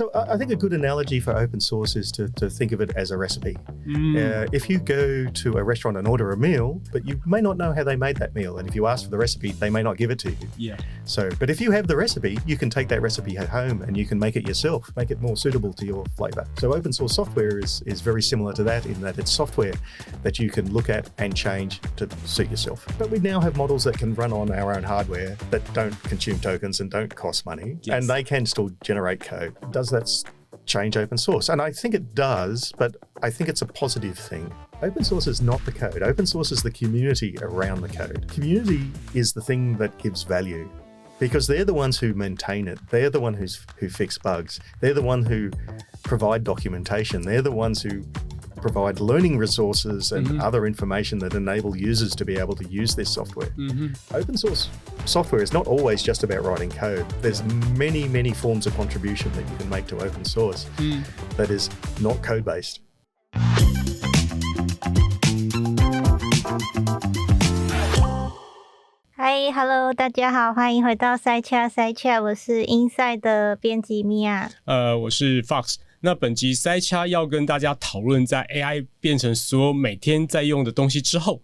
So I think a good analogy for open source is to think of it as a recipe. If you go to a restaurant and order a meal, but you may not know how they made that meal, and if you ask for the recipe, they may not give it to you. Yeah. But if you have the recipe, you can take that recipe at home and you can make it yourself, make it more suitable to your flavor. So open source software is very similar to that in that it's software that you can look at and change to suit yourself. But we now have models that can run on our own hardware that don't consume tokens and don't cost money, and they can still generate code. Does that change open source? And I think it does, but I think it's a positive thing. Open source is not the code. Open source is the community around the code. Community is the thing that gives value because they're the ones who maintain it. They're the one who fix bugs. They're the one who provide documentation. They're the ones who provide learning resources and other information that enable users to be able to use this software. Open source software is not always just about writing code. There's many, many forms of contribution that you can make to open source that is not code-based. Hi, Hello， 大家好，欢迎回到 Side Chat， 我是 Inside 的编辑 Mia。我是 Fox。那本集塞掐要跟大家讨论，在 AI 变成所有每天在用的东西之后，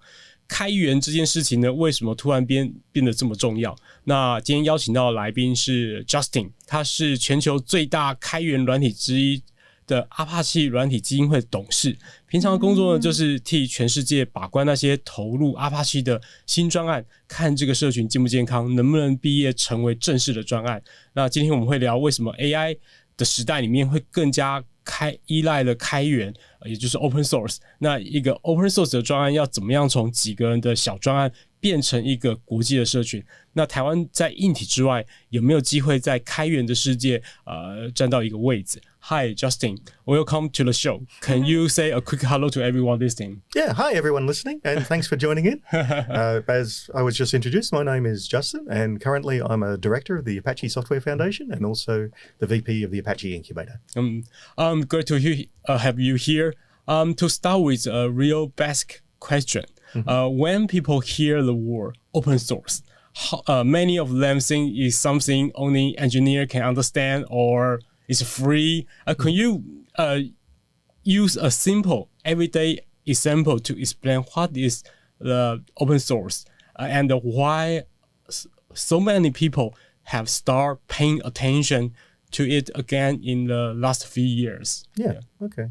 开源这件事情呢，为什么突然变得这么重要？那今天邀请到的来宾是 Justin， 他是全球最大开源软体之一的 Apache 软体基金会董事。平常的工作呢，就是替全世界把关那些投入 Apache 的新专案，看这个社群健不健康，能不能毕业成为正式的专案。那今天我们会聊为什么 AI 的时代里面会更加依赖了开源，也就是 open source。那一个 open source 的专案要怎么样从几个人的小专案变成一个国际的社群？那台湾在硬体之外有没有机会在开源的世界占到一个位置？ Hi Justin, welcome to the show. Can you say a quick hello to everyone listening? Yeah, hi everyone listening, and thanks for joining in. As I was just introduced, my name is Justin, and currently I'm a director of the Apache Software Foundation and also the VP of the Apache Incubator. Great to have you here. To start with a real basic question. When people hear the word open source, many of them think it's something only engineer can understand or it's free. Can you use a simple everyday example to explain what is the open source and why so many people have started paying attention to it again in the last few years? Yeah. Okay.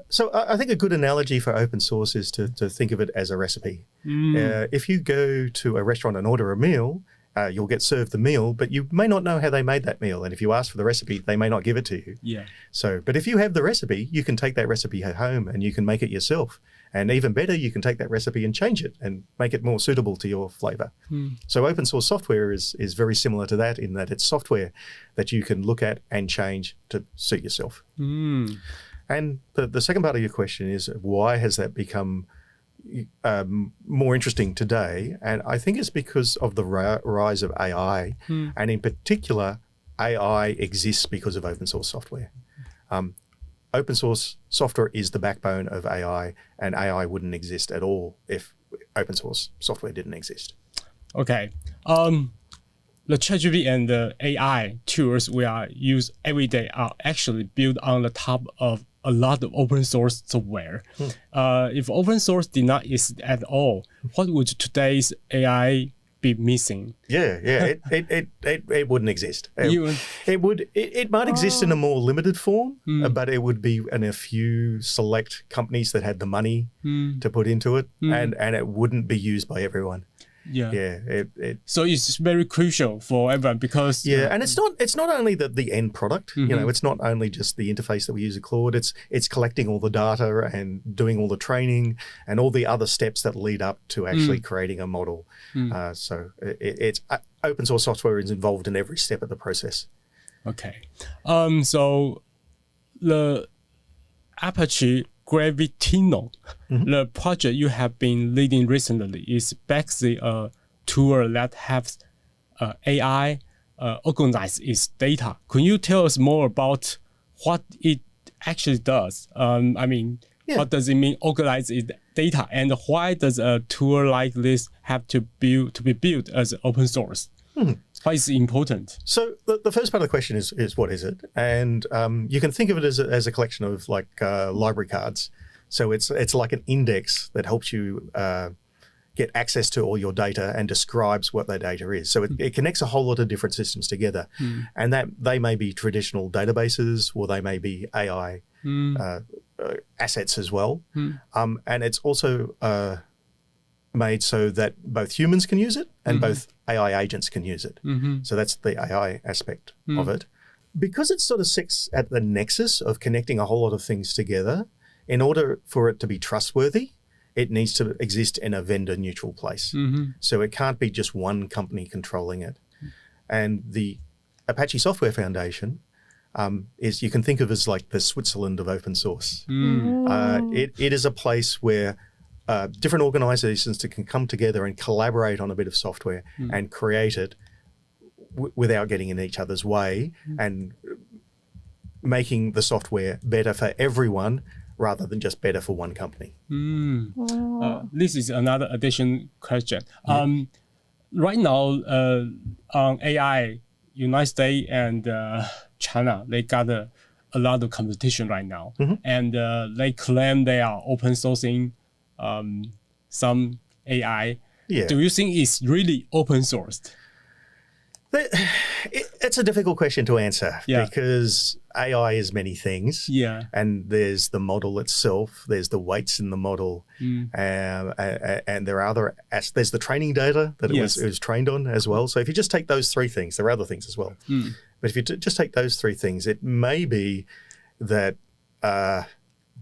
So I think a good analogy for open source is to think of it as a recipe. If you go to a restaurant and order a meal, you'll get served the meal, but you may not know how they made that meal. And if you ask for the recipe, they may not give it to you. Yeah. But if you have the recipe, you can take that recipe at home and you can make it yourself. And even better, you can take that recipe and change it and make it more suitable to your flavor. So open source software is very similar to that in that it's software that you can look at and change to suit yourself. And the second part of your question is why has that become more interesting today? And I think it's because of the rise of AI. And in particular, AI exists because of open source software. Open source software is the backbone of AI, and AI wouldn't exist at all if open source software didn't exist. Okay. The ChatGPT and the AI tools we use every day are actually built on the top of a lot of open source software. If open source did not exist at all, what would today's AI be missing? It wouldn't exist. It might exist in a more limited form, but it would be in a few select companies that had the money to put into it, and it wouldn't be used by everyone. So it's very crucial for everyone because and it's not only the end product. You know, it's not only just the interface that we use at Claude. It's collecting all the data and doing all the training and all the other steps that lead up to actually creating a model. So it's open source software is involved in every step of the process. Okay, so the Apache Gravitino, the project you have been leading recently, is basically a tool that helps AI organize its data. Could you tell us more about what it actually does? What does it mean organize its data, and why does a tool like this have to be built as open source? Why is it important? So the first part of the question is what is it? And you can think of it as a collection of like library cards. So it's like an index that helps you get access to all your data and describes what that data is. So it connects a whole lot of different systems together, and that they may be traditional databases or they may be AI assets as well. And it's also made so that both humans can use it and both AI agents can use it. So that's the AI aspect of it. Because it sort of sits at the nexus of connecting a whole lot of things together, in order for it to be trustworthy, it needs to exist in a vendor-neutral place. So it can't be just one company controlling it. And the Apache Software Foundation is, you can think of as like the Switzerland of open source. It is a place where different organizations can come together and collaborate on a bit of software and create it without getting in each other's way and making the software better for everyone rather than just better for one company. This is another additional question. Right now, on AI, United States and China, they got a lot of competition right now. And they claim they are open sourcing some AI. Do you think it's really open sourced? It's a difficult question to answer because AI is many things. And there's the model itself, there's the weights in the model, and there are other there's the training data that it was trained on as well. So if you just take those three things, there are other things as well. But if you just take those three things, it may be that the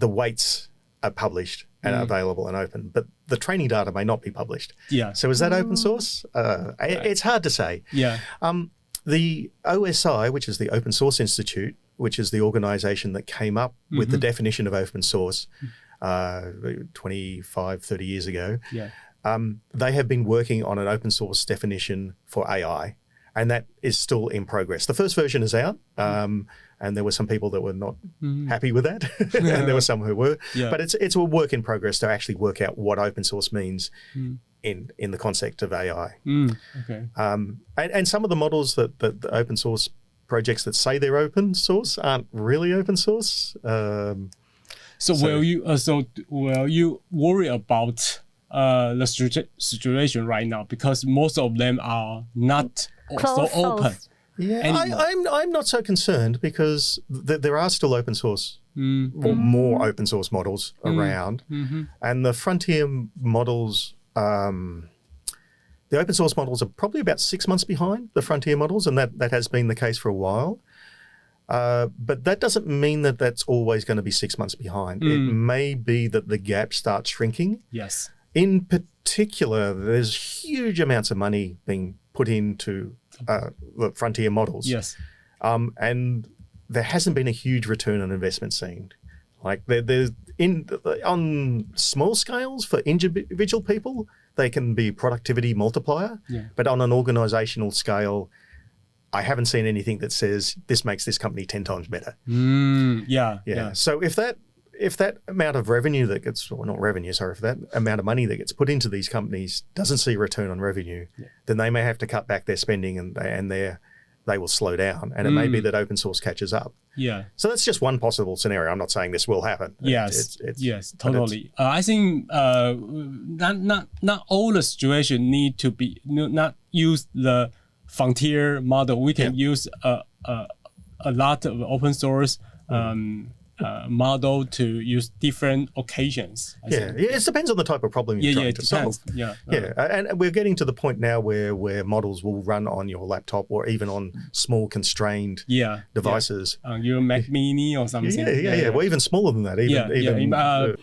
weights are published and available and open, but the training data may not be published. So is that open source? It's hard to say. The OSI, which is the Open Source Institute, which is the organization that came up with the definition of open source 25, 30 years ago, they have been working on an open source definition for AI, and that is still in progress. The first version is out, and there were some people that were not happy with that, and there were some who were. But it's a work in progress to actually work out what open source means in the concept of AI. And some of the models that the open source projects that say they're open source aren't really open source. So will you worry about the situation right now, because most of them are not so open? I'm not so concerned, because there are still open source or more open source models around, and the frontier models, the open source models are probably about 6 months behind the frontier models, and that has been the case for a while. But that doesn't mean that that's always going to be 6 months behind. It may be that the gap starts shrinking. In particular, there's huge amounts of money being put into the frontier models. And there hasn't been a huge return on investment seen. Like there's on small scales for individual people, they can be productivity multiplier. But on an organizational scale, I haven't seen anything that says this makes this company 10 times better. So if that amount of revenue that gets, or not revenue, sorry, if that amount of money that gets put into these companies doesn't see return on revenue, then they may have to cut back their spending, and they will slow down. And it may be that open source catches up. So that's just one possible scenario. I'm not saying this will happen. Yes, totally. I think not all the situation need to be not use the frontier model. We can use a lot of open source model to use different occasions. It depends on the type of problem you're trying to solve. And we're getting to the point now where models will run on your laptop or even on small constrained devices. Your Mac Mini or something. Well, even smaller than that.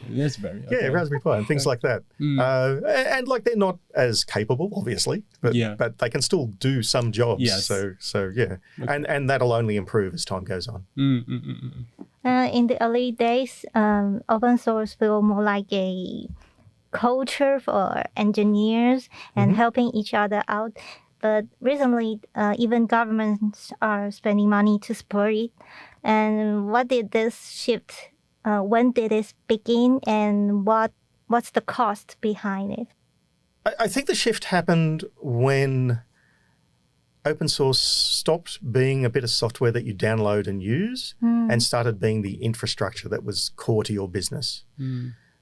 Raspberry. Raspberry Pi and things like that. And like they're not as capable, obviously, but they can still do some jobs. So and that'll only improve as time goes on. In the early days, open source felt more like a culture for engineers and helping each other out. But recently, even governments are spending money to support it. And what did this shift? When did it begin, and what's the cost behind it? I think the shift happened when open source stopped being a bit of software that you download and use and started being the infrastructure that was core to your business.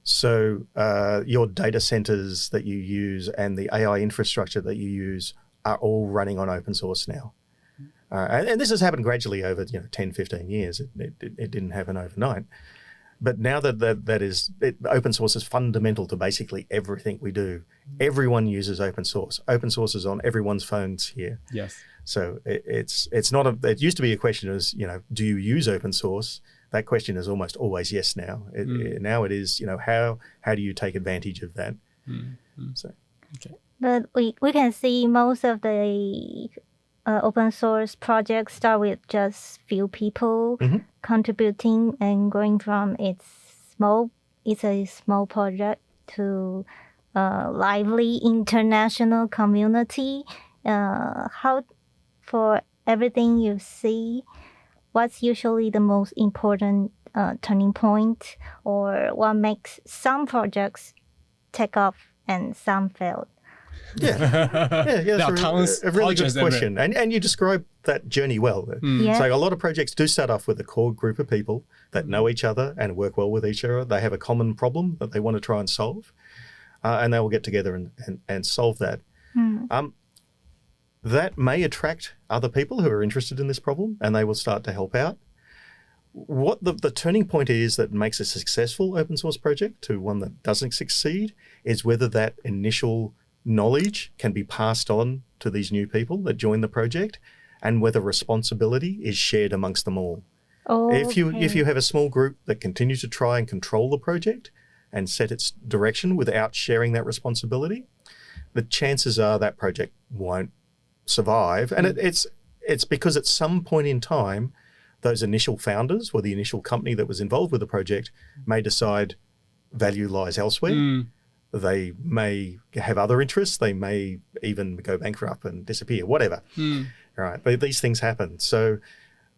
So your data centers that you use and the AI infrastructure that you use are all running on open source now. And this has happened gradually over 10, 15 years. It didn't happen overnight. But now open source is fundamental to basically everything we do. Everyone uses open source. Open source is on everyone's phones here. Yes. So it's not it used to be a question as, do you use open source? That question is almost always yes now. Now it is, how do you take advantage of that? So. Okay. But we can see most of the open source projects start with just few people contributing and going from it's a small project to a lively international community. How for everything you see, what's usually the most important turning point, or what makes some projects take off and some fail? That's a really good question. And you describe that journey well. So a lot of projects do start off with a core group of people that know each other and work well with each other. They have a common problem that they want to try and solve, and they will get together and solve that. That may attract other people who are interested in this problem, and they will start to help out. What the turning point is that makes a successful open source project to one that doesn't succeed is whether that initial knowledge can be passed on to these new people that join the project, and whether responsibility is shared amongst them all. If you have a small group that continue to try and control the project and set its direction without sharing that responsibility, the chances are that project won't survive. And it's because at some point in time, those initial founders or the initial company that was involved with the project may decide value lies elsewhere. They may have other interests. They may even go bankrupt and disappear, whatever. Right? But these things happen. So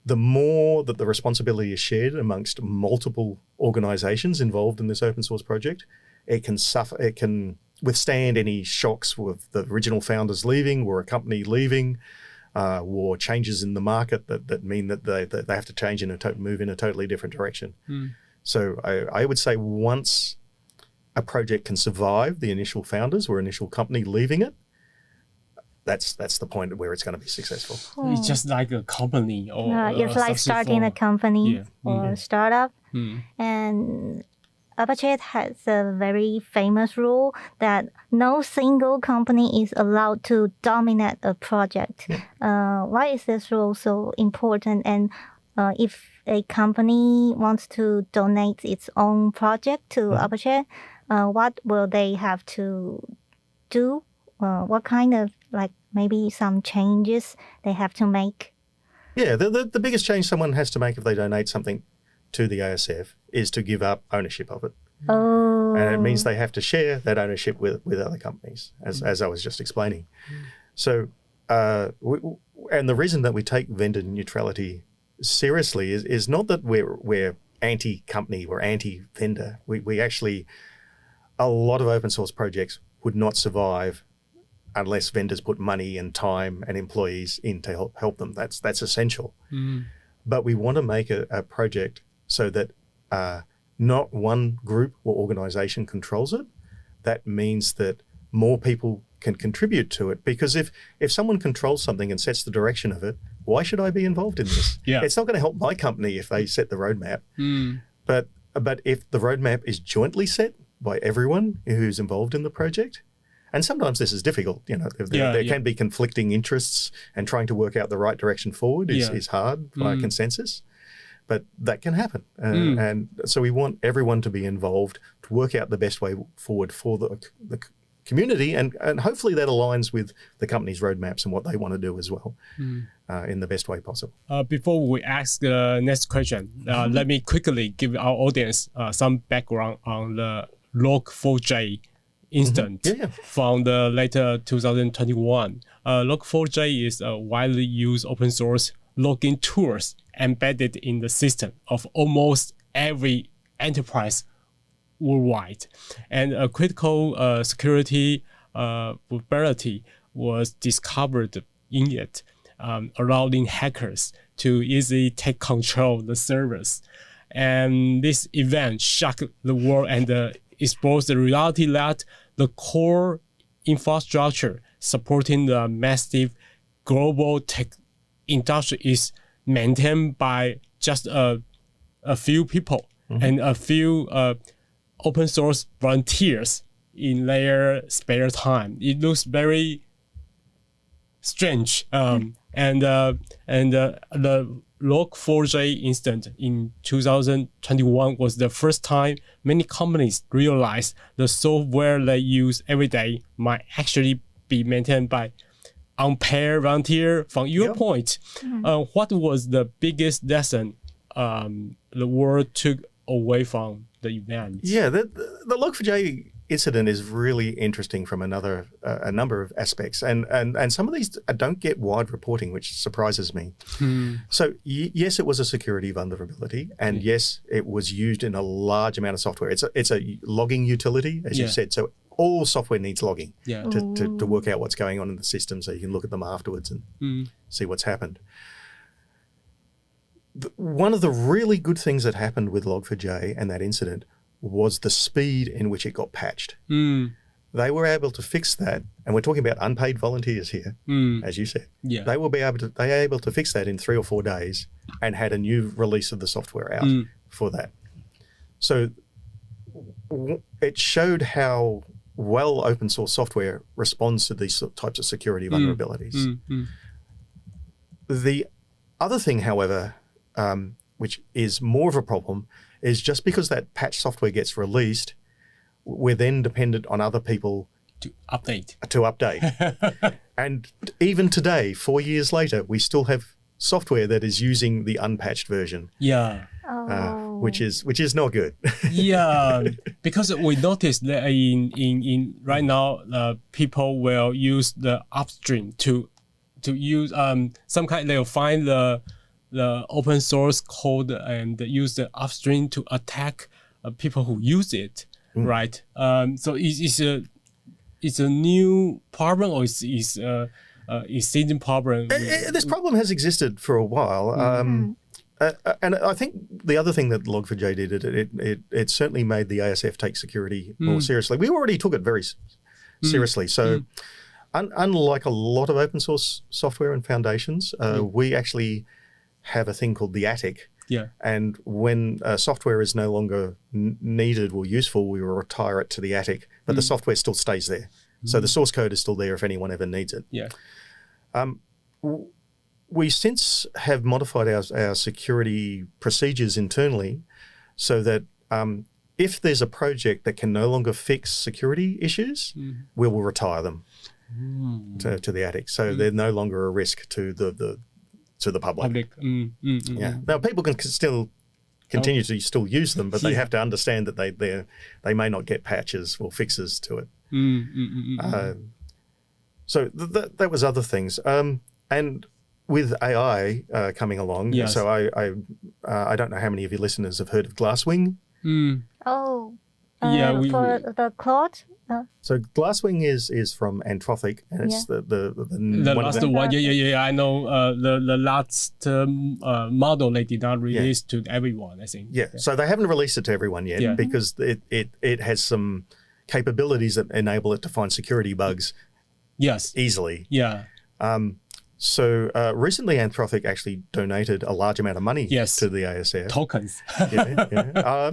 the more that the responsibility is shared amongst multiple organizations involved in this open source project, it can withstand any shocks with the original founders leaving or a company leaving, or changes in the market that mean that they have to change move in a totally different direction. So I would say once a project can survive the initial founders or initial company leaving it, that's the point where it's going to be successful. It's just like a company or it's like starting a company or startup. And Apache has a very famous rule that no single company is allowed to dominate a project. Why is this rule so important? And if a company wants to donate its own project to Apache, what will they have to do? What kind of, maybe some changes they have to make? Yeah, the biggest change someone has to make if they donate something to the ASF is to give up ownership of it. And it means they have to share that ownership with other companies, as I was just explaining. So, and the reason that we take vendor neutrality seriously is not that we're anti-company, we're anti-vendor. We actually, a lot of open source projects would not survive unless vendors put money and time and employees in to help them. That's essential. But we want to make a project so that not one group or organization controls it. That means that more people can contribute to it. Because if someone controls something and sets the direction of it, why should I be involved in this? It's not going to help my company if they set the roadmap. But if the roadmap is jointly set by everyone who's involved in the project, and sometimes this is difficult, there can be conflicting interests, and trying to work out the right direction forward is hard by consensus. But that can happen. And so we want everyone to be involved to work out the best way forward for the community. And hopefully that aligns with the company's roadmaps and what they want to do as well in the best way possible. Before we ask the next question, let me quickly give our audience some background on the Log4j incident from the later 2021. Log4j is a widely used open source logging tools embedded in the system of almost every enterprise worldwide. And a critical security vulnerability was discovered in it. allowing hackers to easily take control of the servers. And this event shocked the world and exposed the reality that the core infrastructure supporting the massive global tech industry is maintained by just a few people and a few open source volunteers in their spare time. It looks very strange. And the Log4j incident in 2021 was the first time many companies realized the software they use every day might actually be maintained by unpaired volunteer. From your point, what was the biggest lesson the world took away from the event? Yeah, the Log4j incident is really interesting from a number of aspects, and some of these don't get wide reporting, which surprises me. So yes, it was a security vulnerability, and yes, it was used in a large amount of software. It's a logging utility, as you said. So all software needs logging to work out what's going on in the system, so you can look at them afterwards and see what's happened. One of the really good things that happened with Log4j and that incident was the speed in which it got patched. They were able to fix that, and we're talking about unpaid volunteers here, as you said. Yeah. They were able to fix that in 3 or 4 days and had a new release of the software out for that. So it showed how well open source software responds to these types of security vulnerabilities. The other thing, however, which is more of a problem, is just because that patch software gets released, we're then dependent on other people to update. And even today, 4 years later, we still have software that is using the unpatched version. Yeah. Which is not good. Yeah, because we noticed that in right now, people will use the upstream to use some kind. They'll find the open source code and use the upstream to attack people who use it, right? So it's a new problem, or is a existing problem? This problem has existed for a while, and I think the other thing that Log4j did, it certainly made the ASF take security more seriously. We already took it very seriously, so. Unlike a lot of open source software and foundations, we actually have a thing called the attic. Yeah. And when software is no longer needed or useful, we will retire it to the attic, but the software still stays there. So the source code is still there if anyone ever needs it. Yeah. We since have modified our security procedures internally so that if there's a project that can no longer fix security issues, we will retire them to the attic. So they're no longer a risk to the public. Yeah. Now people can still continue to still use them, but they have to understand that they may not get patches or fixes to it. So that was other things. And with AI coming along, so I don't know how many of your listeners have heard of Glasswing. For the cloud. So Glasswing is from Anthropic, and it's the last one. Yeah. I know the last model they did not release to everyone, I think. Yeah. So they haven't released it to everyone yet because it has some capabilities that enable it to find security bugs. Easily. Yeah. So recently, Anthropic actually donated a large amount of money to the ASF. Tokens.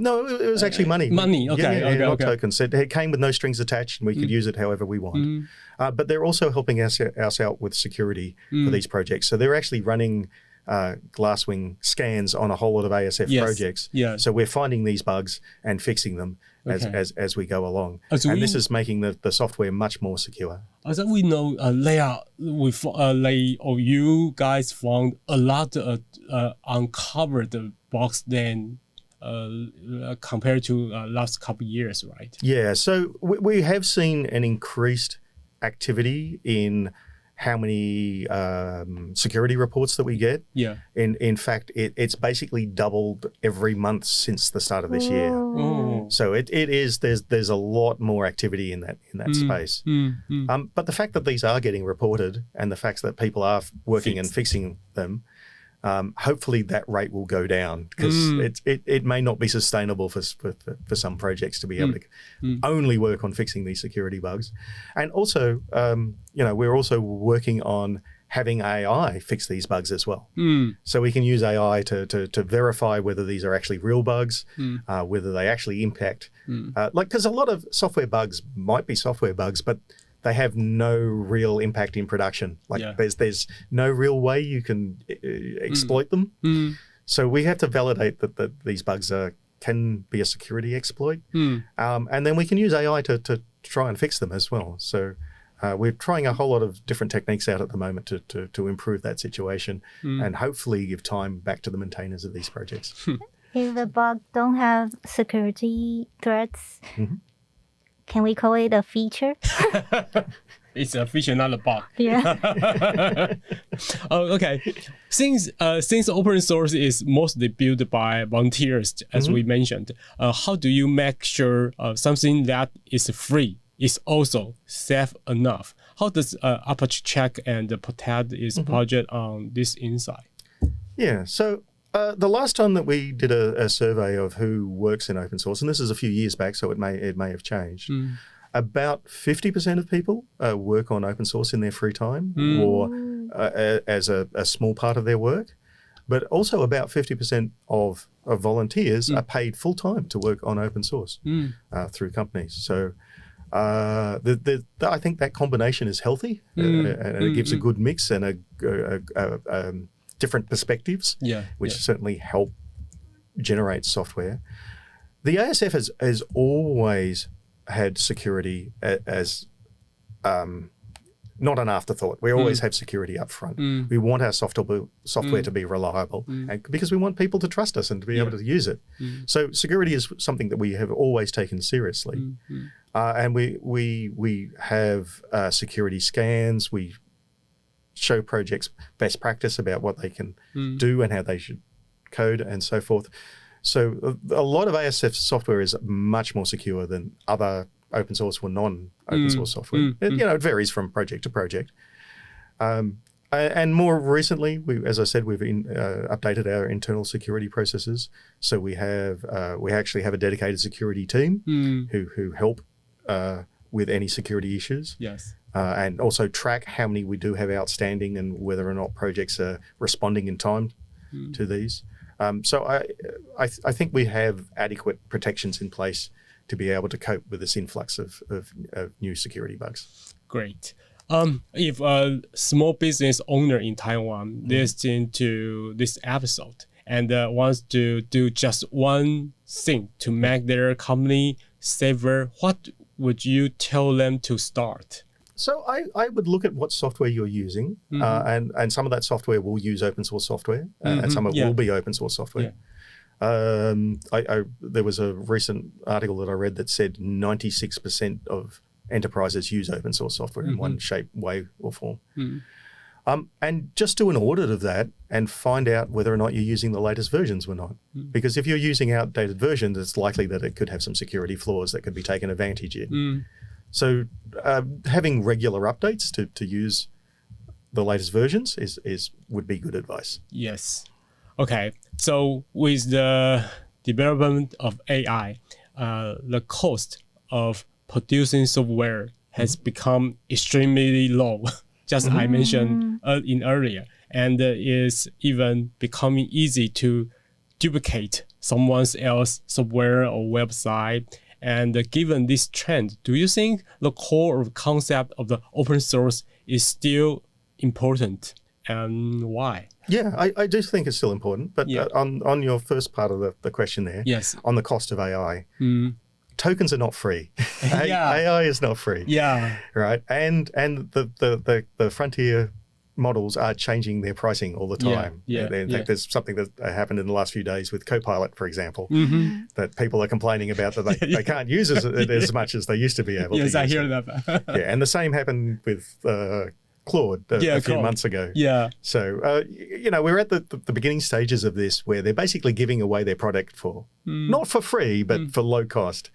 No, it was actually money. Money, okay. Not tokens. It came with no strings attached, and we could use it however we want. But they're also helping us out with security for these projects. So they're actually running Glasswing scans on a whole lot of ASF projects. So we're finding these bugs and fixing them as we go along. And this is making the software much more secure. As we know, you guys found a lot of uncovered bugs than compared to last couple of years, right? Yeah, so we have seen an increased activity in how many security reports that we get. Yeah. In fact, it's basically doubled every month since the start of this year. Oh. So there's a lot more activity in that space. But the fact that these are getting reported and the fact that people are working and fixing them, hopefully that rate will go down, because it may not be sustainable for some projects to be able to only work on fixing these security bugs. And also, we're also working on having AI fix these bugs as well. So we can use AI to verify whether these are actually real bugs, whether they actually impact. Because a lot of software bugs might be software bugs, but they have no real impact in production. There's no real way you can exploit them. So we have to validate that these bugs can be a security exploit. And then we can use AI to try and fix them as well. So we're trying a whole lot of different techniques out at the moment to improve that situation and hopefully give time back to the maintainers of these projects. If the bug don't have security threats, can we call it a feature? It's a feature, not a bug. Yeah. Okay. Since open source is mostly built by volunteers, as we mentioned, how do you make sure something that is free is also safe enough? How does Apache check and protect its project on this insight? Yeah. So the last time that we did a survey of who works in open source, and this is a few years back, so it may have changed. About 50% of people work on open source in their free time or as a small part of their work. But also about 50% of volunteers are paid full time to work on open source through companies. So I think that combination is healthy and it gives a good mix and a different perspectives, which certainly help generate software. The ASF has always had security as not an afterthought. We always have security up front. We want our software to be reliable, and because we want people to trust us and to be able to use it. So security is something that we have always taken seriously, and we have security scans. We show projects best practice about what they can do and how they should code and so forth. So a lot of ASF software is much more secure than other open source or non-open source software. It varies from project to project. And more recently, as I said, we've updated our internal security processes. So we actually have a dedicated security team who help with any security issues. Yes. And also track how many we do have outstanding and whether or not projects are responding in time to these. So I think we have adequate protections in place to be able to cope with this influx of new security bugs. Great. If a small business owner in Taiwan listening to this episode and wants to do just one thing to make their company safer, what would you tell them to start? So I would look at what software you're using, and some of that software will use open source software, and some of it will be open source software. There was a recent article that I read that said 96% of enterprises use open source software in one shape, way, or form. And just do an audit of that and find out whether or not you're using the latest versions or not. Because if you're using outdated versions, it's likely that it could have some security flaws that could be taken advantage in. So having regular updates to use the latest versions would be good advice. Yes. Okay. So with the development of AI, the cost of producing software has become extremely low, just I mentioned earlier, and is even becoming easy to duplicate someone else's software or website. And given this trend, do you think the core of concept of the open source is still important, and why? Yeah, I do think it's still important. But on your first part of the question there, on the cost of AI, tokens are not free. AI is not free. Yeah. Right. And the frontier models are changing their pricing all the time. In fact, there's something that happened in the last few days with Copilot, for example, that people are complaining about that they can't use it as much as they used to be able to use I hear that. And the same happened with Claude a few Claude. months ago. Yeah. So, we're at the beginning stages of this where they're basically giving away their product for, not for free, but for low cost.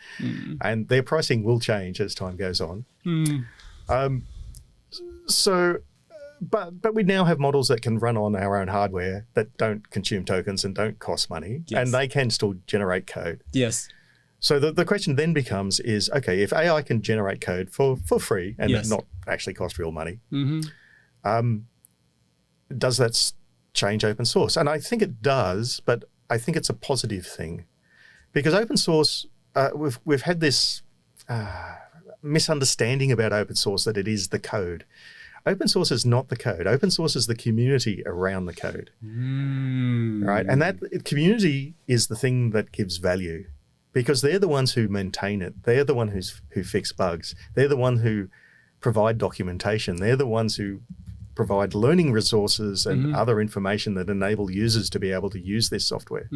And their pricing will change as time goes on. But we now have models that can run on our own hardware that don't consume tokens and don't cost money, and they can still generate code. Yes. So the question then becomes is, okay, if AI can generate code for free and not actually cost real money, does that change open source? And I think it does, but I think it's a positive thing. Because open source, we've had this misunderstanding about open source that it is the code. Open source is not the code. Open source is the community around the code, right? And that community is the thing that gives value. Because they're the ones who maintain it. They're the one who fix bugs. They're the one who provide documentation. They're the ones who provide learning resources and other information that enable users to be able to use this software.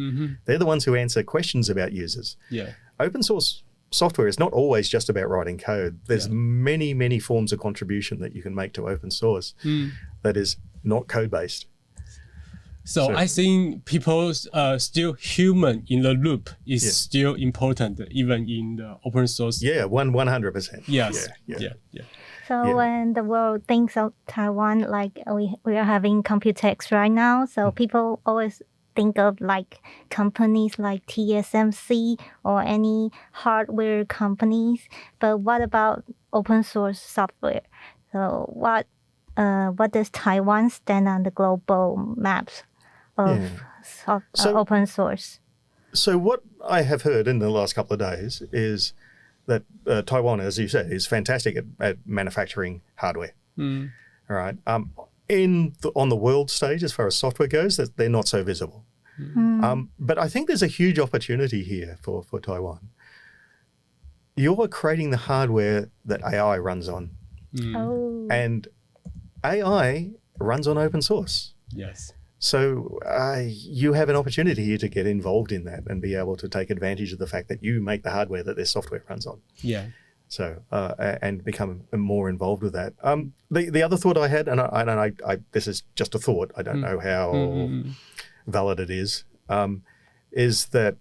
They're the ones who answer questions about users. Yeah. Open source software is not always just about writing code. There's many, many forms of contribution that you can make to open source that is not code-based. So I think people still human in the loop is still important, even in the open source. Yeah, 100%. Yes. Yeah. So when the world thinks of Taiwan, like we are having Computex right now, so people always think of like companies like TSMC or any hardware companies. But what about open source software? So what does Taiwan stand on the global maps of open source? So what I have heard in the last couple of days is that Taiwan, as you said, is fantastic at manufacturing hardware. All right. On the world stage, as far as software goes, that they're not so visible. But I think there's a huge opportunity here for Taiwan. You're creating the hardware that AI runs on. And AI runs on open source. Yes. So you have an opportunity here to get involved in that and be able to take advantage of the fact that you make the hardware that their software runs on. Yeah. So and become more involved with that. The other thought I had, and I this is just a thought, I don't know how valid it is that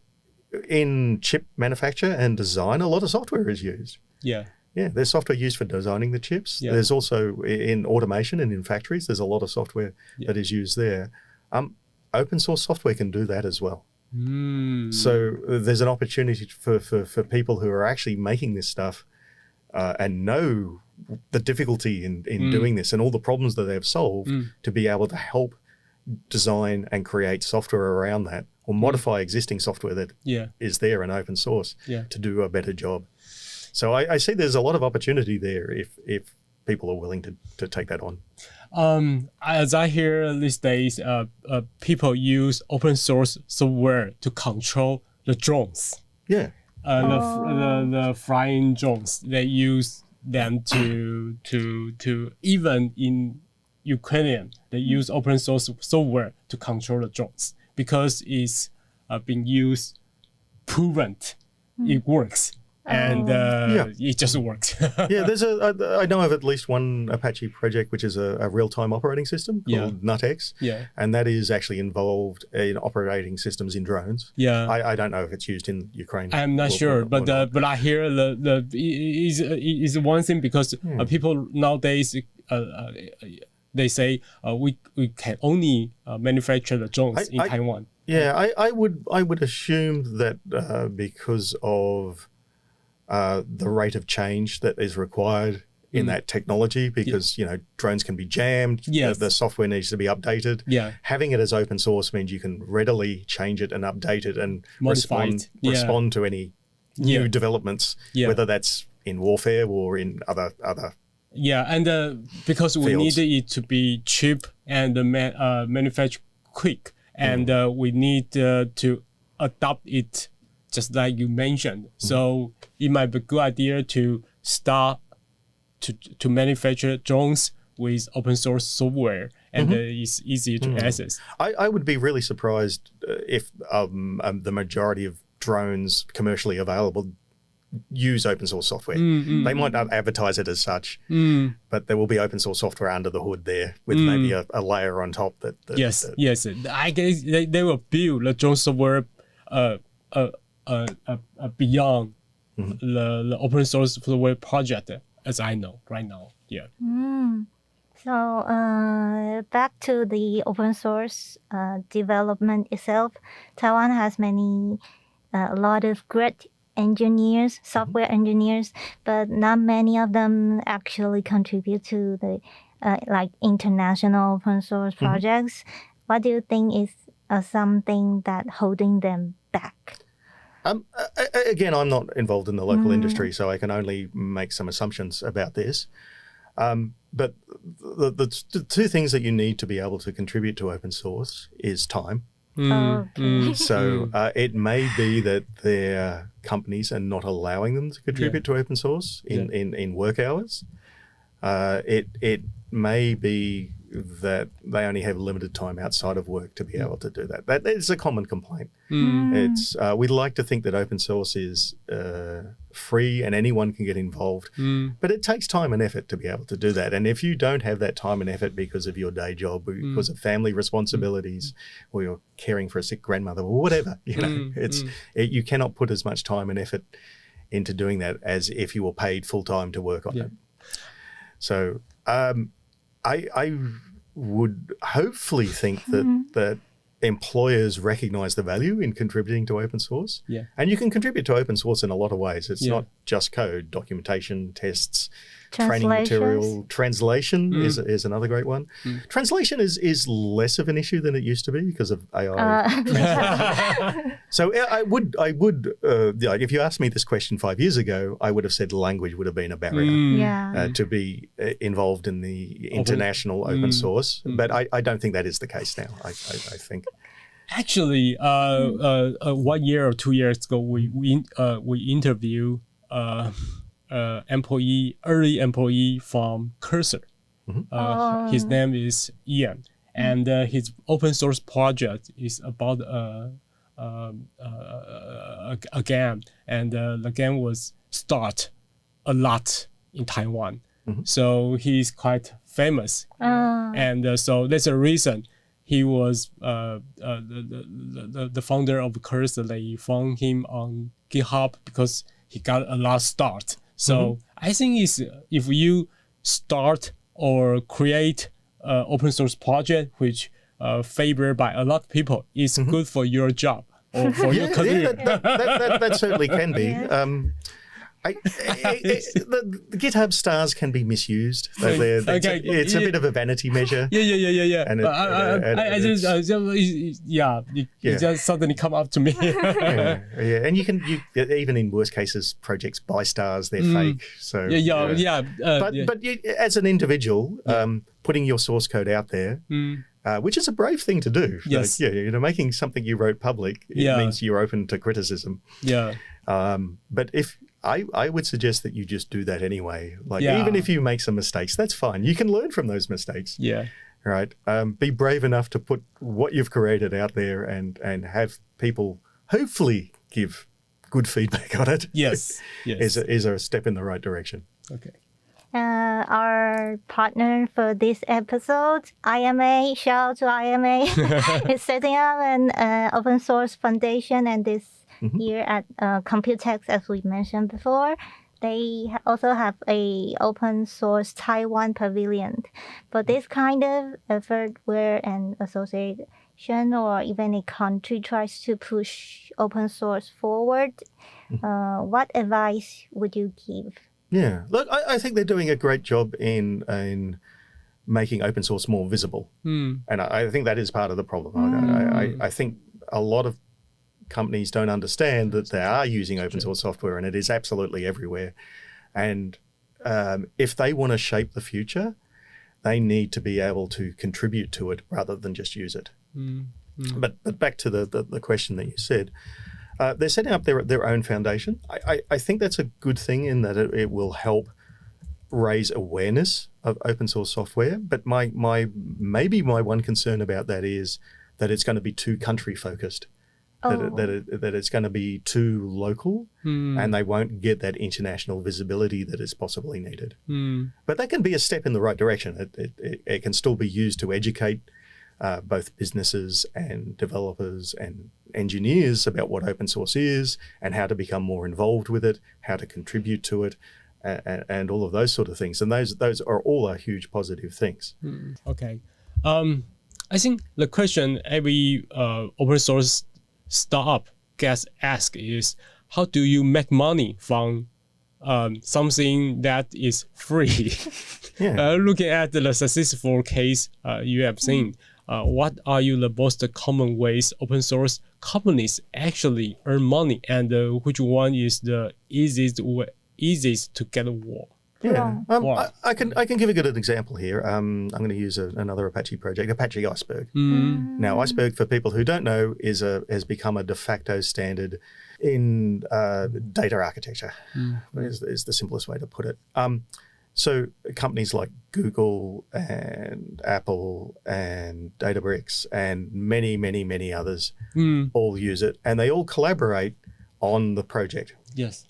in chip manufacture and design, a lot of software is used. Yeah. Yeah, there's software used for designing the chips. Yeah. There's also in automation and in factories, there's a lot of software that is used there. Open source software can do that as well. So there's an opportunity for people who are actually making this stuff and know the difficulty in doing this and all the problems that they've solved to be able to help design and create software around that or modify existing software that is there in open source to do a better job. So I see there's a lot of opportunity there if people are willing to take that on. As I hear these days, people use open source software to control the drones. Yeah. The flying drones. They use them to even in Ukrainian, they use open source software to control the drones because it's being used, proven, it works. And it just works. There's I know of at least one Apache project, which is a real-time operating system called NutX. And that is actually involved in operating systems in drones. I don't know if it's used in Ukraine. I'm not sure, but I hear is one thing because people nowadays they say we can only manufacture the drones in Taiwan. I would assume that because of the rate of change that is required in that technology, because drones can be jammed, the software needs to be updated. Having it as open source means you can readily change it and update it and respond to any new developments, whether that's in warfare or in other and because we need it to be cheap and manufacture quick, and we need to adopt it just like you mentioned. So it might be a good idea to start to manufacture drones with open source software, and it's easy to access. I would be really surprised if the majority of drones commercially available use open source software. They might not advertise it as such, but there will be open source software under the hood there with maybe a layer on top that yes. I guess they will build the Jones software beyond the open source software project, as I know right now. Yeah. So back to the open source development itself, Taiwan has a lot of great engineers, software engineers, but not many of them actually contribute to the like international open source projects. What do you think is something that holding them back? Again, I'm not involved in the local industry, so I can only make some assumptions about this. But the two things that you need to be able to contribute to open source is time. So it may be that their companies are not allowing them to contribute to open source in work hours. It may be that they only have limited time outside of work to be able to do that. That is a common complaint. It's we'd like to think that open source is free and anyone can get involved, but it takes time and effort to be able to do that. And if you don't have that time and effort because of your day job, or because of family responsibilities, or you're caring for a sick grandmother, or whatever, you cannot put as much time and effort into doing that as if you were paid full time to work on it. So I would hopefully think that employers recognize the value in contributing to open source. And you can contribute to open source in a lot of ways. It's not just code, documentation, tests, training material. Translation is another great one. Translation is less of an issue than it used to be because of AI. So I would if you asked me this question 5 years ago, I would have said language would have been a barrier to be involved in the international open source. But I don't think that is the case now. I think. Actually, 1 year or 2 years ago, we interviewed early employee from Cursor. His name is Ian, and his open source project is about a game, and the game was start a lot in Taiwan. So he's quite famous, and so that's a reason he was the founder of Cursor. They found him on GitHub because he got a lot start. So I think if you start or create open source project which favored by a lot of people, it's good for your job or for your career. That certainly can be. The GitHub stars can be misused. It's a bit of a vanity measure. And it just suddenly come up to me. And you even in worst cases, projects buy stars, they're fake. So but as an individual, putting your source code out there, which is a brave thing to do. Yes. Making something you wrote public, it means you're open to criticism. But if I would suggest that you just do that anyway. Even if you make some mistakes, that's fine. You can learn from those mistakes. Right. Be brave enough to put what you've created out there and have people hopefully give good feedback on it. Yes. is a step in the right direction. Okay. Our partner for this episode, IMA, shout out to IMA, is setting up an open source foundation, and this year at Computex, as we mentioned before, they also have a open source Taiwan pavilion. But this kind of effort where an association or even a country tries to push open source forward, what advice would you give? Yeah, look, I think they're doing a great job in making open source more visible. And I think that is part of the problem. I think a lot of companies don't understand that they are using open source software, and it is absolutely everywhere. And if they want to shape the future, they need to be able to contribute to it rather than just use it. But back to the question that you said, they're setting up their own foundation. I think that's a good thing in that it will help raise awareness of open source software. But my one concern about that is that it's going to be too country focused. that it's going to be too local and they won't get that international visibility that is possibly needed. But that can be a step in the right direction. It can still be used to educate both businesses and developers and engineers about what open source is and how to become more involved with it, how to contribute to it, and all of those sort of things. And those are all huge positive things. Okay. I think the question every open source startup gets asked is, how do you make money from something that is free? Looking at the successful case you have seen, what are the most common ways open source companies actually earn money, and which one is the easiest to get work? Yeah, I can give a good example here. I'm going to use another Apache project, Apache Iceberg. Now, Iceberg, for people who don't know, has become a de facto standard in data architecture. Is the simplest way to put it. So companies like Google and Apple and Databricks and many others all use it, and they all collaborate on the project. Yes.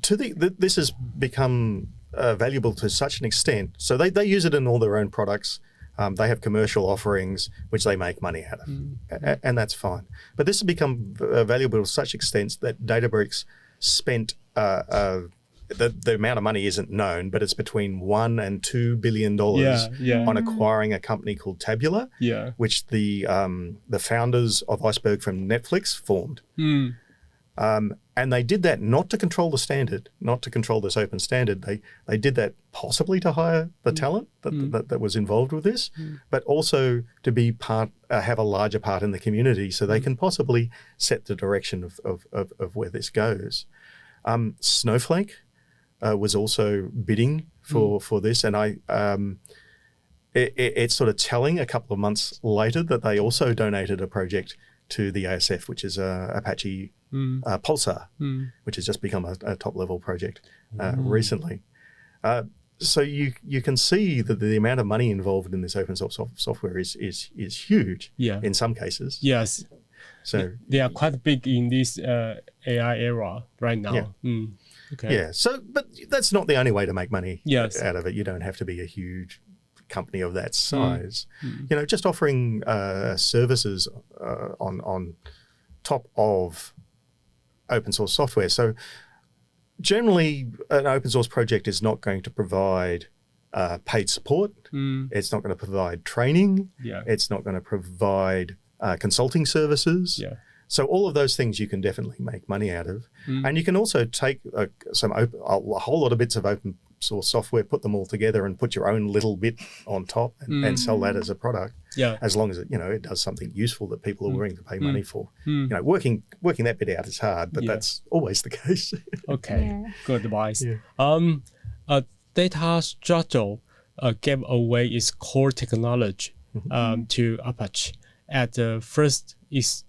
This has become valuable to such an extent. So they use it in all their own products. They have commercial offerings which they make money out of, and that's fine. But this has become valuable to such extent that Databricks spent the amount of money isn't known, but it's between $1 and $2 billion on acquiring a company called Tabula, which the founders of Iceberg from Netflix formed. And they did that not to control the standard, not to control this open standard. They did that possibly to hire the talent that was involved with this, but also to be have a larger part in the community, so they can possibly set the direction of where this goes. Snowflake was also bidding for this, and it's sort of telling a couple of months later that they also donated a project to the ASF, which is Apache Pulsar, which has just become a top-level project recently. So you can see that the amount of money involved in this open source software is huge in some cases. Yes. So they are quite big in this AI era right now. Okay. Yeah. So, but that's not the only way to make money out of it. You don't have to be a huge company of that size. You know, just offering services on top of open source software. So generally, an open source project is not going to provide paid support. It's not going to provide training. It's not going to provide consulting services. So all of those things you can definitely make money out of. And you can also take a whole lot of bits of open source software, put them all together and put your own little bit on top and sell that as a product. As long as it does something useful that people are willing to pay money for. You know, working that bit out is hard, but that's always the case. Okay, good advice. Data Structure gave away its core technology to Apache. At first, this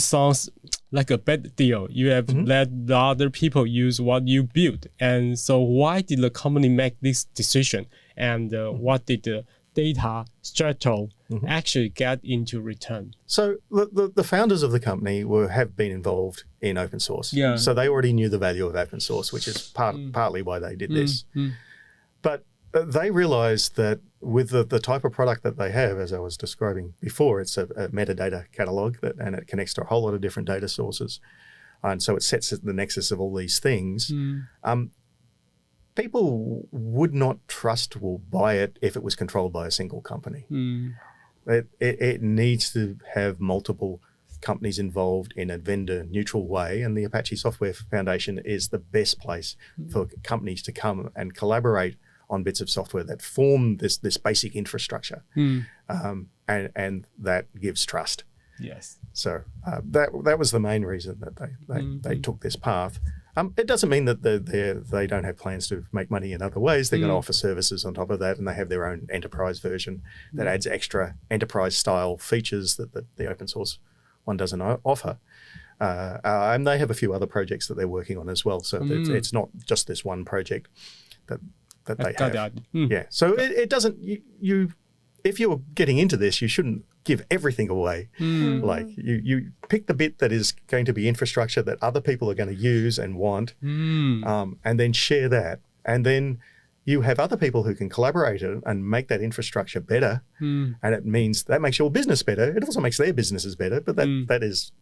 sounds like a bad deal. You have let the other people use what you built. And so why did the company make this decision? And what did the Data Structure actually get into return? So the founders of the company have been involved in open source. So they already knew the value of open source, which is partly why they did this. But they realized that with the type of product that they have, as I was describing before, it's a metadata catalog and it connects to a whole lot of different data sources. And so it sets at the nexus of all these things. People would not trust or buy it if it was controlled by a single company. It needs to have multiple companies involved in a vendor neutral way, and the Apache Software Foundation is the best place for companies to come and collaborate on bits of software that form this basic infrastructure, and that gives trust. So that was the main reason that they took this path. It doesn't mean that they don't have plans to make money in other ways. They're going to offer services on top of that, and they have their own enterprise version that adds extra enterprise-style features that the open source one doesn't offer. And they have a few other projects that they're working on as well. So it's not just this one project that they have. So it doesn't, if you're getting into this, you shouldn't give everything away. Like you pick the bit that is going to be infrastructure that other people are going to use and want, and then share that. And then you have other people who can collaborate and make that infrastructure better. And it means that makes your business better. It also makes their businesses better, but that is,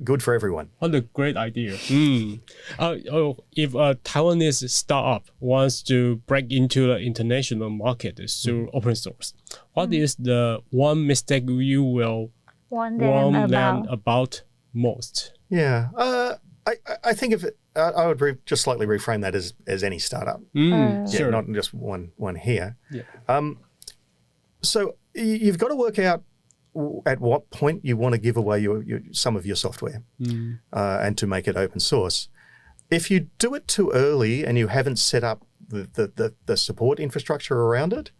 good for everyone. What a great idea. If a Taiwanese startup wants to break into the international market through open source, what is the one mistake you will warn them about most? Yeah, I think I would just slightly reframe that as any startup. Sure. Not just one here. Yeah. So you've got to work out at what point you want to give away some of your software and to make it open source. If you do it too early and you haven't set up the support infrastructure around it,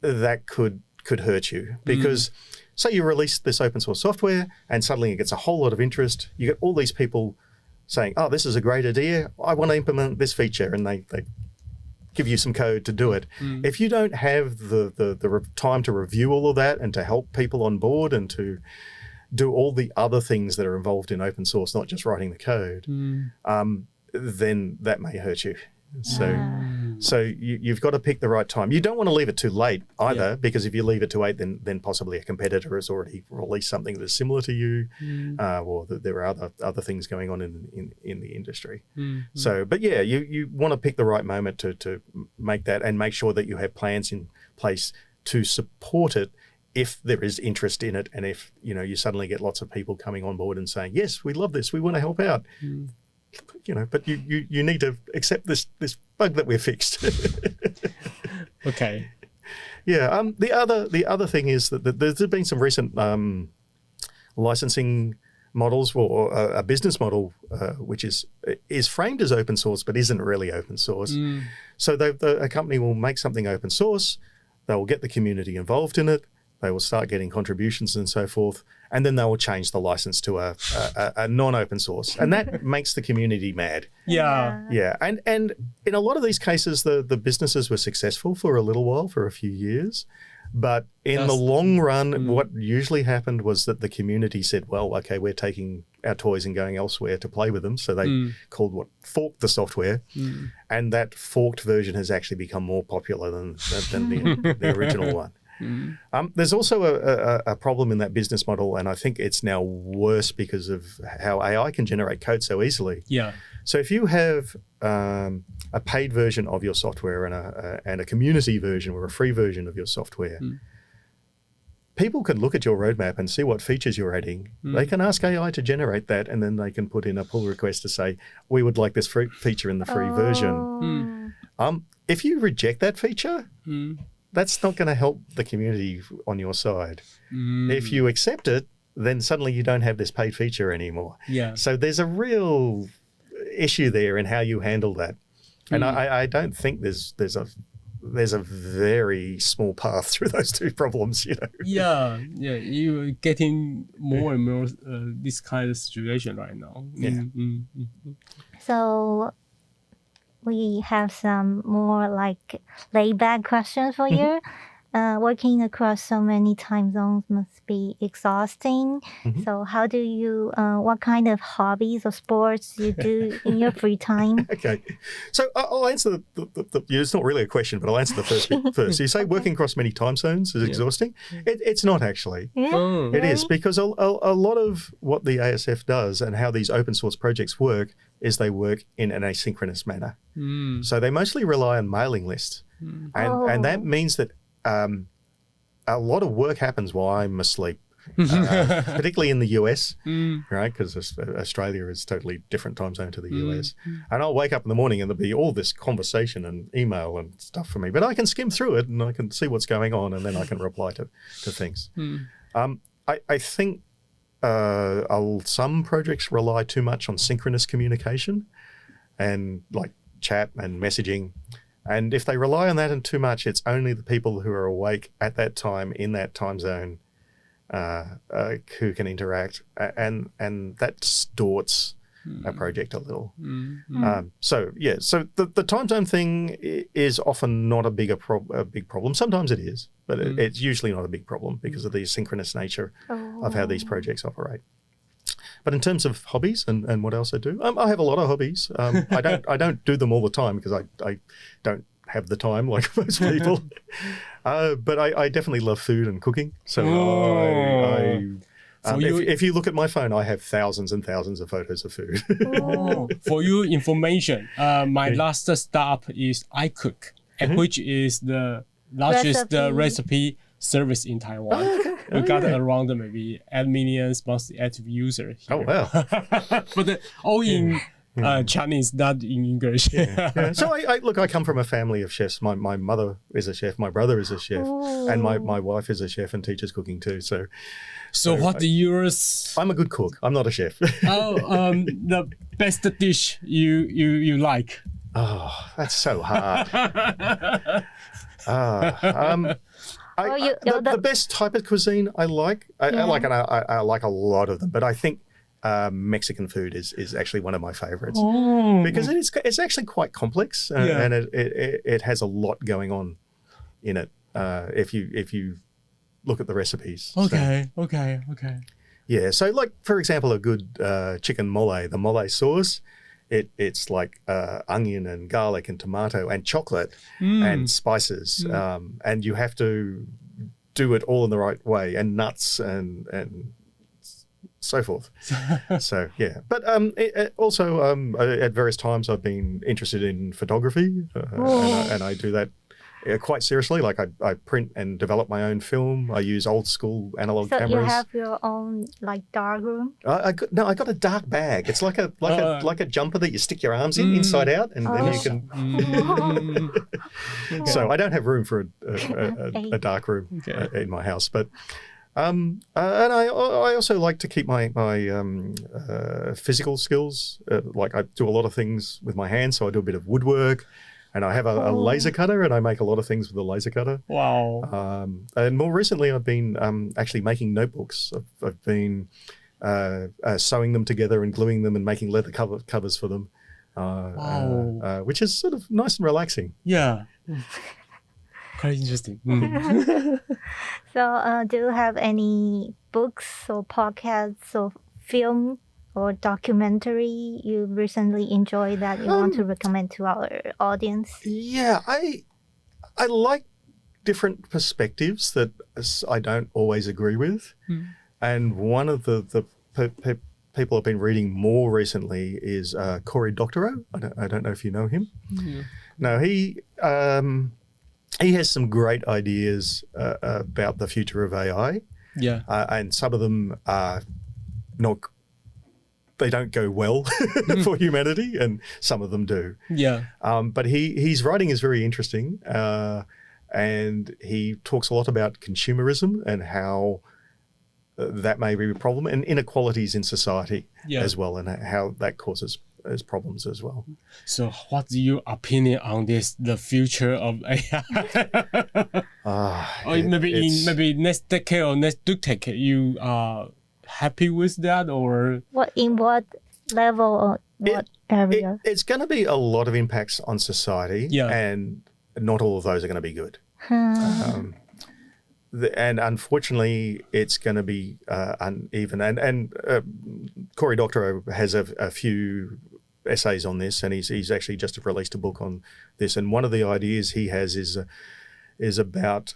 that could hurt you. Because say you release this open source software and suddenly it gets a whole lot of interest. You get all these people saying, oh, this is a great idea. I want to implement this feature. And they give you some code to do it. If you don't have the time to review all of that and to help people on board and to do all the other things that are involved in open source, not just writing the code, then that may hurt you. So you've got to pick the right time. You don't want to leave it too late either, because if you leave it too late, then possibly a competitor has already released something that's similar to you, or there are other things going on in the industry. So, but yeah, you want to pick the right moment to make that and make sure that you have plans in place to support it if there is interest in it, and if you suddenly get lots of people coming on board and saying, yes, we love this, we want to help out. But you need to accept this bug that we've fixed. Okay. Yeah. The other thing is that there's been some recent licensing models or a business model which is framed as open source but isn't really open source. So a company will make something open source, they will get the community involved in it, they will start getting contributions and so forth, and then they will change the license to a non-open source, and that makes the community mad. Yeah. And in a lot of these cases, the businesses were successful for a little while, for a few years, but in the long run, what usually happened was that the community said, well, okay, we're taking our toys and going elsewhere to play with them. So they forked the software, and that forked version has actually become more popular than the original one. There's also a problem in that business model, and I think it's now worse because of how AI can generate code so easily. Yeah. So if you have a paid version of your software and a community version or a free version of your software, people can look at your roadmap and see what features you're adding. They can ask AI to generate that, and then they can put in a pull request to say, we would like this feature in the free version. If you reject that feature, that's not going to help the community on your side. If you accept it, then suddenly you don't have this paid feature anymore. Yeah. So there's a real issue there in how you handle that. And I don't think there's a very small path through those two problems, Yeah, you're getting more and more this kind of situation right now. Yeah. So we have some more like laid back questions for you. Working across so many time zones must be exhausting. So how do you, what kind of hobbies or sports you do in your free time? Okay. So I'll answer it's not really a question, but I'll answer the first bit first. You say working across many time zones is exhausting. It's not actually. It is, because a lot of what the ASF does and how these open source projects work is they work in an asynchronous manner. So they mostly rely on mailing lists. And that means that a lot of work happens while I'm asleep, particularly in the US, right? Because Australia is totally different time zone to the US. And I'll wake up in the morning and there'll be all this conversation and email and stuff for me, but I can skim through it and I can see what's going on, and then I can reply to things. I think some projects rely too much on synchronous communication and like chat and messaging. And if they rely on that too much, it's only the people who are awake at that time in that time zone who can interact, and that distorts a project a little. So the time zone thing is often not a big problem. Sometimes it is, but it's usually not a big problem because of the asynchronous nature of how these projects operate. But in terms of hobbies and what else I do, I have a lot of hobbies. I don't do them all the time because I don't have the time like most people. But I definitely love food and cooking. So if you look at my phone, I have thousands and thousands of photos of food. For your information, my last startup is iCook, which is the largest recipe service in Taiwan. We got around maybe 8 million monthly active users here. Oh, wow. But all in Chinese, not in English. So I come from a family of chefs. My mother is a chef, my brother is a chef, and my wife is a chef and teaches cooking too. So what yours? I'm a good cook. I'm not a chef. The best dish you like? Oh, that's so hard. The best type of cuisine I like. I like a lot of them, but I think Mexican food is actually one of my favorites because it's actually quite complex and it has a lot going on in it if you look at the recipes. Okay. Yeah, so like for example, a good chicken mole, the mole sauce, it's like onion and garlic and tomato and chocolate and spices, and you have to do it all in the right way, and nuts and so forth. So yeah, but also at various times I've been interested in photography, and I do that quite seriously. Like I print and develop my own film. I use old school analog cameras. So you have your own like dark room? I got a dark bag. It's like a jumper that you stick your arms in inside out, and then you can. So I don't have room for a dark room in my house, but. And I also like to keep my physical skills. Like I do a lot of things with my hands, so I do a bit of woodwork, and I have a laser cutter, and I make a lot of things with a laser cutter. Wow! And more recently, I've been actually making notebooks. I've been sewing them together and gluing them and making leather covers for them, which is sort of nice and relaxing. Yeah. Quite interesting. So, do you have any books or podcasts or film or documentary you recently enjoyed that you want to recommend to our audience? Yeah, I like different perspectives that I don't always agree with. And one of the people I've been reading more recently is Cory Doctorow. I don't know if you know him. No, he has some great ideas about the future of AI. Yeah. And some of them are they don't go well for humanity, and some of them do. Yeah. But his writing is very interesting, and he talks a lot about consumerism and how that may be a problem, and inequalities in society as well, and how that causes problems as well. So what's your opinion on this, the future of AI? Or maybe next decade or next decade, you are happy with that, or in what level or what area? It's going to be a lot of impacts on society, and not all of those are going to be good. And unfortunately, it's going to be uneven. And Cory Doctorow has a few essays on this, and he's actually just released a book on this. And one of the ideas he has is about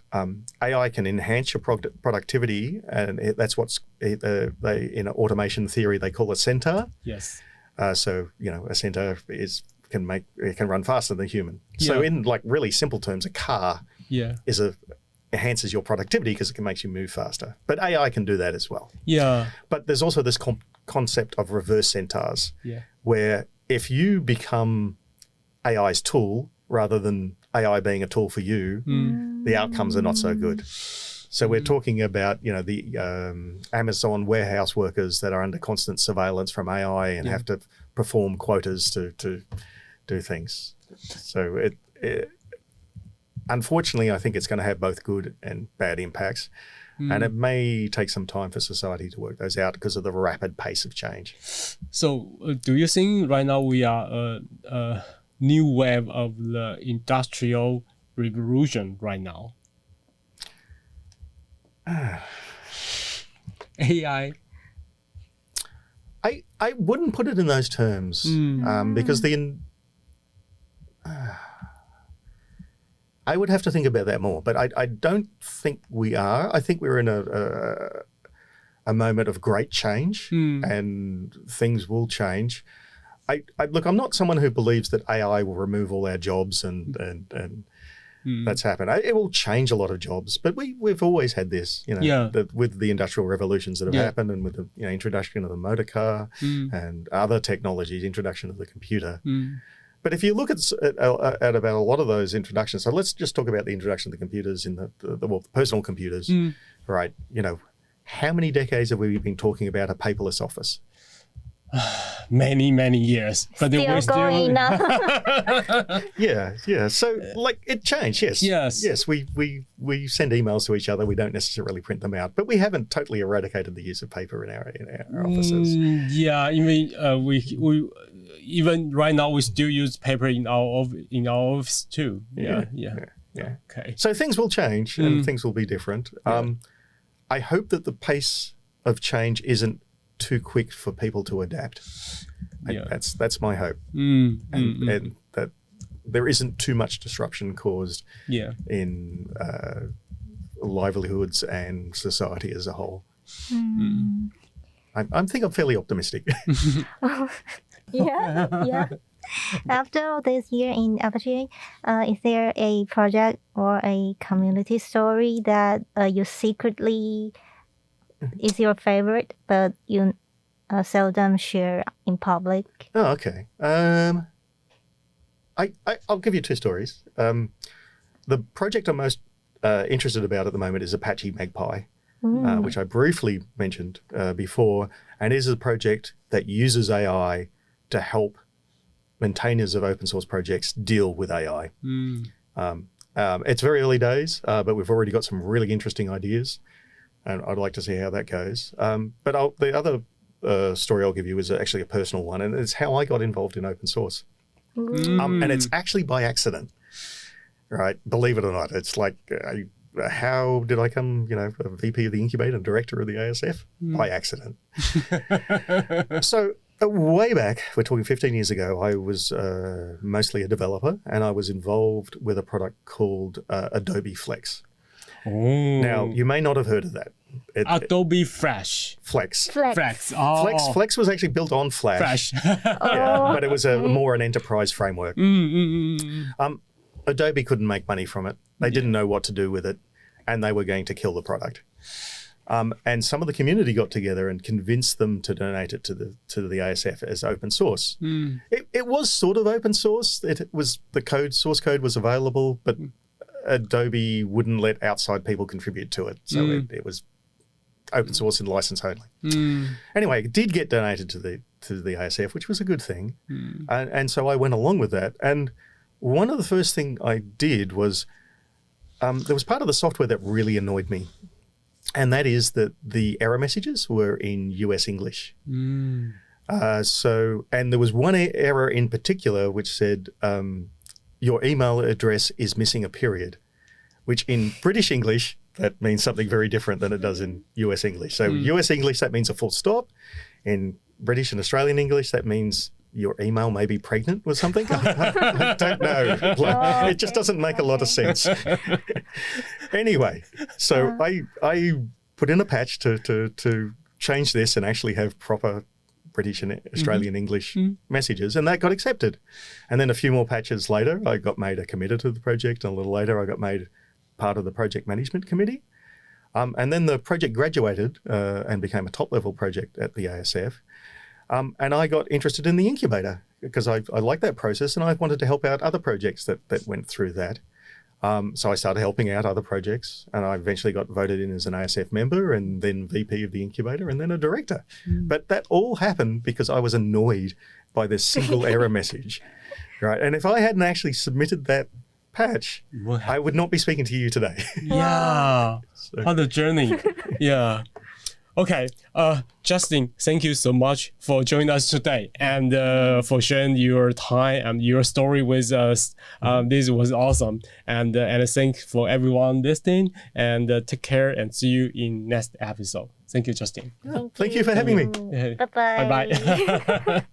AI can enhance your productivity, and that's what's they in automation theory they call a centaur. Yes. So a centaur can run faster than a human. So in like really simple terms, a car enhances your productivity because it makes you move faster. But AI can do that as well. Yeah. But there's also this concept of reverse centaurs, where if you become AI's tool rather than AI being a tool for you, the outcomes are not so good. So we're talking about, the Amazon warehouse workers that are under constant surveillance from AI and have to perform quotas to do things. So unfortunately, I think it's going to have both good and bad impacts. And it may take some time for society to work those out because of the rapid pace of change. So, do you think right now we are a new wave of the industrial revolution right now? AI. I wouldn't put it in those terms because I would have to think about that more, but I don't think we are. I think we're in a moment of great change and things will change. Look, I'm not someone who believes that AI will remove all our jobs and that's happened. It will change a lot of jobs, but we've always had this, with the industrial revolutions that have happened and with the introduction of the motor car and other technologies, introduction of the computer. But if you look at about a lot of those introductions, so let's just talk about the introduction of the computers in the personal computers, right? How many decades have we been talking about a paperless office? Many years, but still going now. Yeah. So it changed. Yes. We send emails to each other. We don't necessarily print them out, but we haven't totally eradicated the use of paper in our offices. We even right now we still use paper in our office too. Yeah. Okay. So things will change and things will be different. I hope that the pace of change isn't too quick for people to adapt. That's my hope. And that there isn't too much disruption caused in livelihoods and society as a whole. I think I'm fairly optimistic. Yeah. After all this year in Apache, is there a project or a community story that you secretly is your favorite, but you seldom share in public? Oh, okay. I'll give you two stories. The project I'm most interested about at the moment is Apache Magpie, which I briefly mentioned before, and is a project that uses AI to help maintainers of open source projects deal with AI. It's very early days, but we've already got some really interesting ideas. And I'd like to see how that goes. But the other story I'll give you is actually a personal one, and it's how I got involved in open source. And it's actually by accident, right? Believe it or not. It's like, how did I come, a VP of the incubator and director of the ASF? By accident. So way back, we're talking 15 years ago, I was mostly a developer, and I was involved with a product called Adobe Flex. Now, you may not have heard of that. Adobe Flex. Flex. Oh. Flex was actually built on Flash. But it was more an enterprise framework. Adobe couldn't make money from it. They didn't know what to do with it, and they were going to kill the product. And some of the community got together and convinced them to donate it to the ASF as open source. It was sort of open source. It was source code was available, but Adobe wouldn't let outside people contribute to it. So it was open source and license only. Anyway, it did get donated to the ASF, which was a good thing. And so I went along with that. And one of the first things I did was there was part of the software that really annoyed me. And that is that the error messages were in US English. And there was one error in particular which said, your email address is missing a period, which in British English, that means something very different than it does in US English. So US English, that means a full stop. In British and Australian English, that means your email may be pregnant or something. I don't know. It just doesn't make a lot of sense. Anyway, so I put in a patch to change this and actually have proper British and Australian English messages, and that got accepted. And then a few more patches later, I got made a committer to the project, and a little later I got made part of the project management committee. And then the project graduated and became a top-level project at the ASF. And I got interested in the incubator because I liked that process, and I wanted to help out other projects that went through that. So I started helping out other projects, and I eventually got voted in as an ASF member and then VP of the incubator and then a director. But that all happened because I was annoyed by this single error message, right? And if I hadn't actually submitted that Patch, I would not be speaking to you today. Yeah. On the journey. Yeah. Okay. Justin, thank you so much for joining us today and for sharing your time and your story with us. This was awesome. And thanks for everyone listening. And take care and see you in next episode. Thank you, Justin. Thank you for having me. Bye bye. Bye.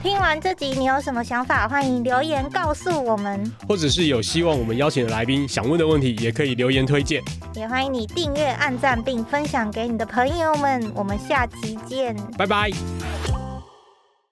听完这集，你有什么想法？欢迎留言告诉我们，或者是有希望我们邀请的来宾想问的问题，也可以留言推荐。也欢迎你订阅、按赞并分享给你的朋友们。我们下期见，拜拜。